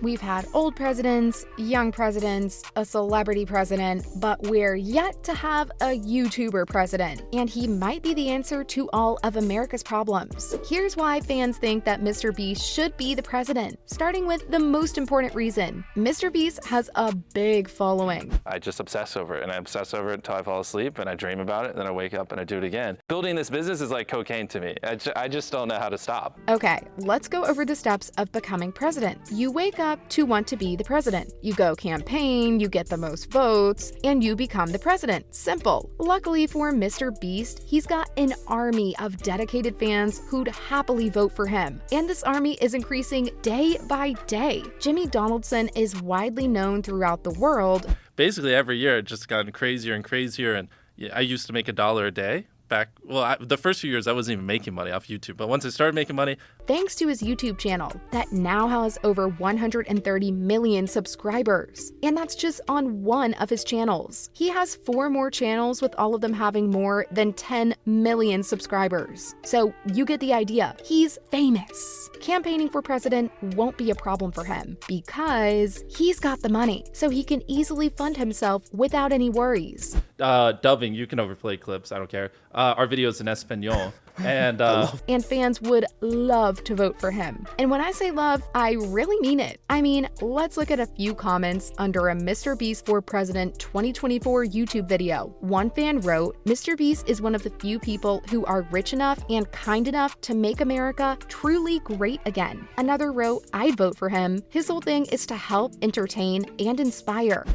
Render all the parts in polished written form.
We've had old presidents, young presidents, a celebrity president, but we're yet to have a YouTuber president, and he might be the answer to all of America's problems. Here's why fans think that Mr. Beast should be the president, starting with the most important reason. Mr. Beast has a big following. I just obsess over it, and I obsess over it until I fall asleep, and I dream about it, and then I wake up and I do it again. Building this business is like cocaine to me. I just don't know how to stop. Okay, let's go over the steps of becoming president. You wake up to want to be the president. You go campaign, you get the most votes, and you become the president. Simple. Luckily for Mr. Beast, he's got an army of dedicated fans who'd happily vote for him. And this army is increasing day by day. Jimmy Donaldson is widely known throughout the world. Basically every year it just gotten crazier and crazier, and I used to make $1 a day. The first few years I wasn't even making money off YouTube, but once I started making money, thanks to his YouTube channel that now has over 130 million subscribers. And that's just on one of his channels. He has 4 more channels, with all of them having more than 10 million subscribers. So you get the idea. He's famous. Campaigning for president won't be a problem for him because he's got the money, so he can easily fund himself without any worries. Dubbing, you can overplay clips, I don't care. Our videos in Espanol. And fans would love to vote for him. And when I say love, I really mean it. I mean, let's look at a few comments under a Mr. Beast for President 2024 YouTube video. One fan wrote, "Mr. Beast is one of the few people who are rich enough and kind enough to make America truly great again." Another wrote, "I'd vote for him. His whole thing is to help, entertain, and inspire."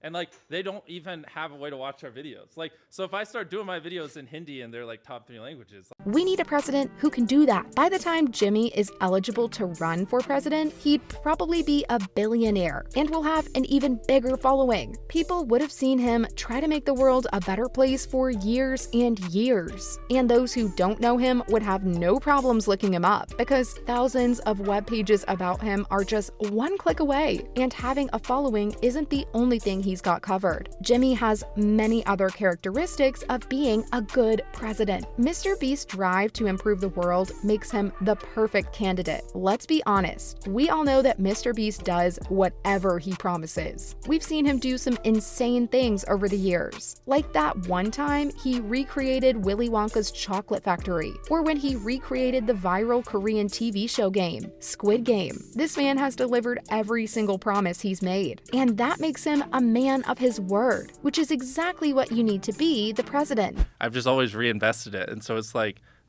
And they don't even have a way to watch our videos. So if I start doing my videos in Hindi and they're top 3 languages. We need a president who can do that. By the time Jimmy is eligible to run for president, he'd probably be a billionaire and will have an even bigger following. People would have seen him try to make the world a better place for years and years. And those who don't know him would have no problems looking him up because thousands of web pages about him are just one click away. And having a following isn't the only thing he's got covered. Jimmy has many other characteristics of being a good president. Mr. Beast's drive to improve the world makes him the perfect candidate. Let's be honest, we all know that Mr. Beast does whatever he promises. We've seen him do some insane things over the years, like that one time he recreated Willy Wonka's chocolate factory, or when he recreated the viral Korean TV show game, Squid Game. This man has delivered every single promise he's made, and that makes him a man of his word, which is exactly what you need to be the president. I've just always reinvested it, and so it's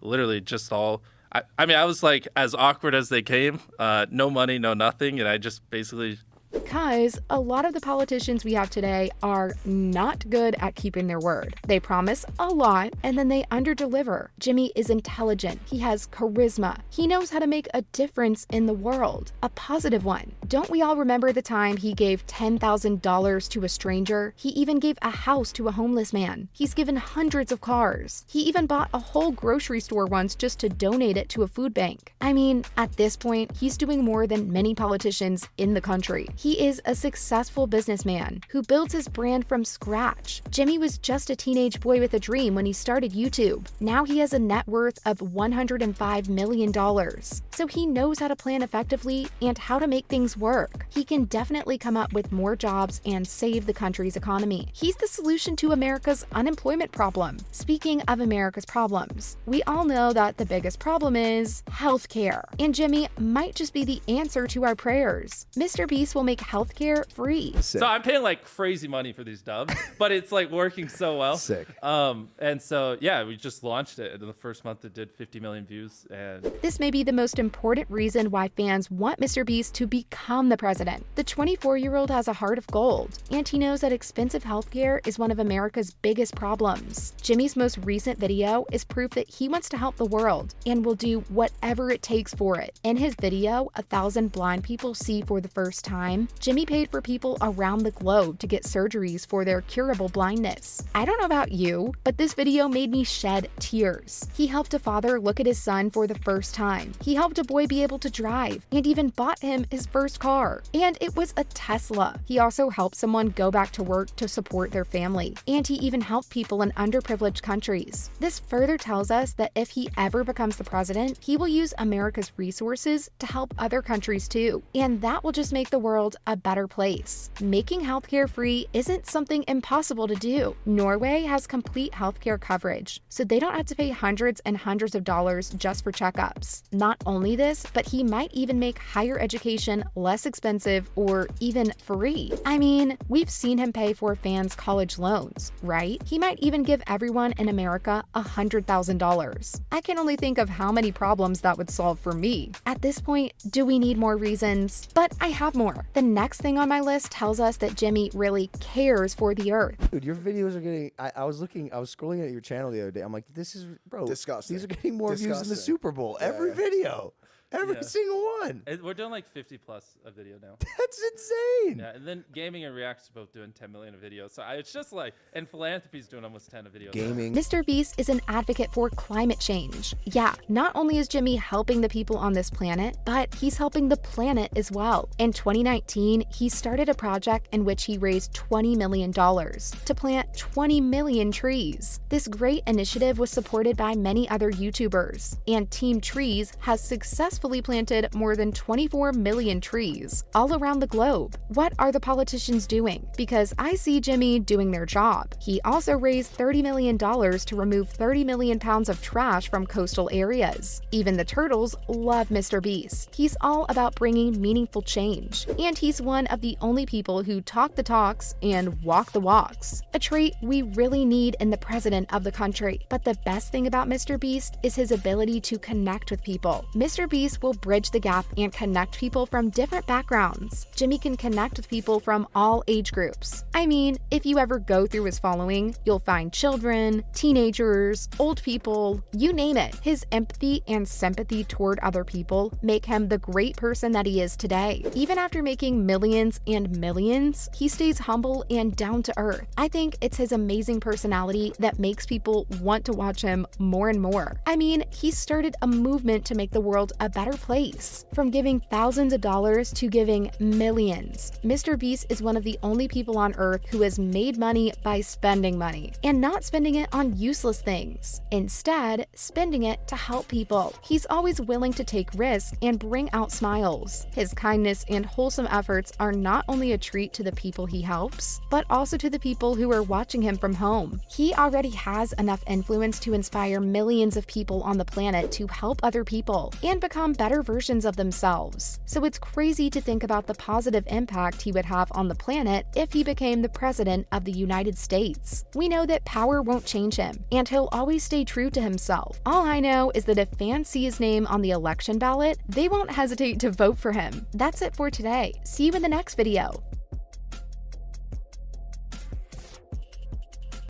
literally just all. I mean, I was as awkward as they came, no money, no nothing, and I just basically. Because a lot of the politicians we have today are not good at keeping their word. They promise a lot and then they underdeliver. Jimmy is intelligent. He has charisma. He knows how to make a difference in the world, a positive one. Don't we all remember the time he gave $10,000 to a stranger? He even gave a house to a homeless man. He's given hundreds of cars. He even bought a whole grocery store once just to donate it to a food bank. I mean, at this point, he's doing more than many politicians in the country. He is a successful businessman who builds his brand from scratch. Jimmy was just a teenage boy with a dream when he started YouTube. Now he has a net worth of $105 million. So he knows how to plan effectively and how to make things work. He can definitely come up with more jobs and save the country's economy. He's the solution to America's unemployment problem. Speaking of America's problems, we all know that the biggest problem is healthcare, and Jimmy might just be the answer to our prayers. Mr. Beast will make healthcare free. Sick. So I'm paying crazy money for these dubs, but it's working so well. Sick. And so yeah, we just launched it. In the first month it did 50 million views, and this may be the most important reason why fans want Mr. Beast to become the president. The 24-year-old has a heart of gold, and he knows that expensive healthcare is one of America's biggest problems. Jimmy's most recent video is proof that he wants to help the world and will do whatever it takes for it. In his video, 1,000 blind people see for the first time, time, Jimmy paid for people around the globe to get surgeries for their curable blindness. I don't know about you, but this video made me shed tears. He helped a father look at his son for the first time. He helped a boy be able to drive and even bought him his first car. And it was a Tesla. He also helped someone go back to work to support their family. And he even helped people in underprivileged countries. This further tells us that if he ever becomes the president, he will use America's resources to help other countries too. And that will just make the world a better place. Making healthcare free isn't something impossible to do. Norway has complete healthcare coverage, so they don't have to pay hundreds and hundreds of dollars just for checkups. Not only this, but he might even make higher education less expensive or even free. I mean, we've seen him pay for fans' college loans, right? He might even give everyone in America $100,000. I can only think of how many problems that would solve for me. At this point, do we need more reasons? But I have more. The next thing on my list tells us that Jimmy really cares for the earth. Dude, your videos are getting. I was scrolling at your channel the other day. I'm like, this is, bro, disgusting. These are getting more views than the Super Bowl. Yeah, Every yeah. video. Every single one. We're doing like 50 plus a video now. That's insane. Yeah, and then gaming and reacts are both doing 10 million a video. So it's just like, and philanthropy's doing almost 10 a video. Gaming. Mr.Beast is an advocate for climate change. Yeah, not only is Jimmy helping the people on this planet, but he's helping the planet as well. In 2019, he started a project in which he raised $20 million to plant 20 million trees. This great initiative was supported by many other YouTubers, and Team Trees has successfully planted more than 24 million trees all around the globe. What are the politicians doing? Because I see Jimmy doing their job. He also raised $30 million to remove 30 million pounds of trash from coastal areas. Even the turtles love Mr. Beast. He's all about bringing meaningful change. And he's one of the only people who talk the talks and walk the walks, a trait we really need in the president of the country. But the best thing about Mr. Beast is his ability to connect with people. Mr. Beast will bridge the gap and connect people from different backgrounds. Jimmy can connect with people from all age groups. I mean, if you ever go through his following, you'll find children, teenagers, old people, you name it. His empathy and sympathy toward other people make him the great person that he is today. Even after making millions and millions, he stays humble and down to earth. I think it's his amazing personality that makes people want to watch him more and more. I mean, he started a movement to make the world a better place. From giving thousands of dollars to giving millions, Mr. Beast is one of the only people on earth who has made money by spending money and not spending it on useless things. Instead, spending it to help people. He's always willing to take risks and bring out smiles. His kindness and wholesome efforts are not only a treat to the people he helps, but also to the people who are watching him from home. He already has enough influence to inspire millions of people on the planet to help other people and become better versions of themselves. So it's crazy to think about the positive impact he would have on the planet if he became the president of the United States. We know that power won't change him, and he'll always stay true to himself. All I know is that if fans see his name on the election ballot, they won't hesitate to vote for him. That's it for today. See you in the next video.